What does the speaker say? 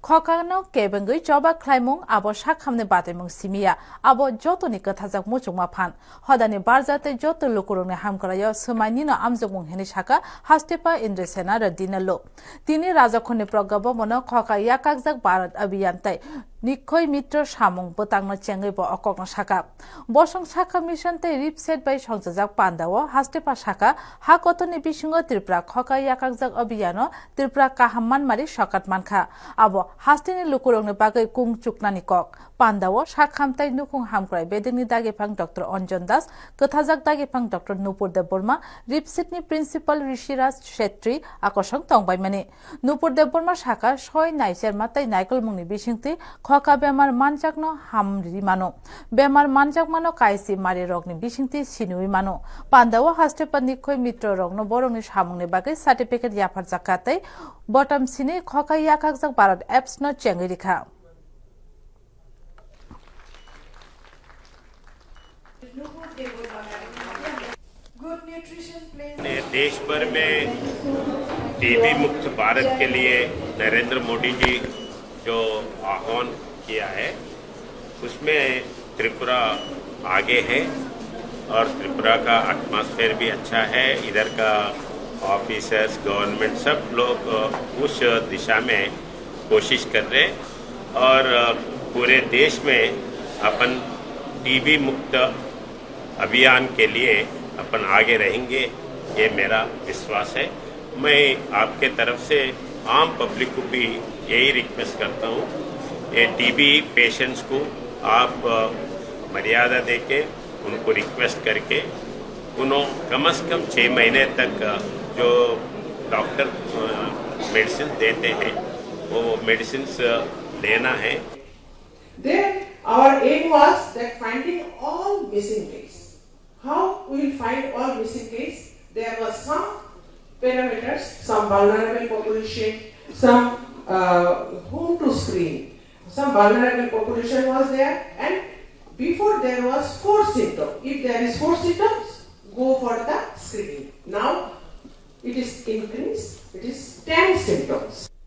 Khokano kebengui joba klaimung abo sakhamne batemung simia abo jotoni kathajak muchungma phan hodani barzate joto lukurungni hamkarayo sumainino amjokmung heni saka Hastepa Indresena ra dinalo tini rajakhoni progabo mono khoka yakakjak Bharat Abhiyan tai Nikhoi Mitra Samung botangno chengai bo okokno saka bosong saka mission tai ripset bai songjak pandao Hastepa saka hakotoni bisingo Tripura khoka yakakjak abhiyano Tripura kahamman mari sokat mankha abo Hastini lukurungni bagai kung chuknani kok pandao sakhamtai nukung hamkrai bedeni dagepang Dr. Anjan Das kathajak dagepang Dr. Nupur Dev Burma ripsetni principal Rishiraj Shetty akosong tongbai mani Nupur Dev Burma saka soi naiser matai naikol mungni bisingti khoka bemar manjakno hamri mano bemar manjak mano kaisi mari rogni bisingti sinui mano pandao Hastepa Nikhoi Mitra rogno borongni samungni bagai certificate yapar jakatai bottom sini khoka yakakjak Bharat apps no chengai rikha देश भर में TB मुक्त भारत के लिए नरेंद्र मोदी जी जो आह्वान किया है उसमें त्रिपुरा आगे है और त्रिपुरा का एटमॉस्फेयर भी अच्छा है। इधर का ऑफिसर्स गवर्नमेंट सब लोग उस दिशा में कोशिश कर रहे और पूरे देश में अपन टीबी मुक्त अभियान के लिए अपन आगे रहेंगे, ये मेरा विश्वास है। मैं आपके तरफ से आम पब्लिक को भी यही रिक्वेस्ट करता हूँ, ये टीबी पेशेंट्स को आप मर्यादा देके उनको रिक्वेस्ट करके उन्होंने कम से कम 6 महीने तक जो डॉक्टर मेडिसिन देते हैं वो मेडिसिन लेना है। Then our aim was that finding all missing case. How we will find all missing case? There were some parameters, some vulnerable population, some whom to screen. Some vulnerable population was there, and before there was 4 symptoms. If there is 4 symptoms, go for the screening. Now it is increased. It is 10 symptoms.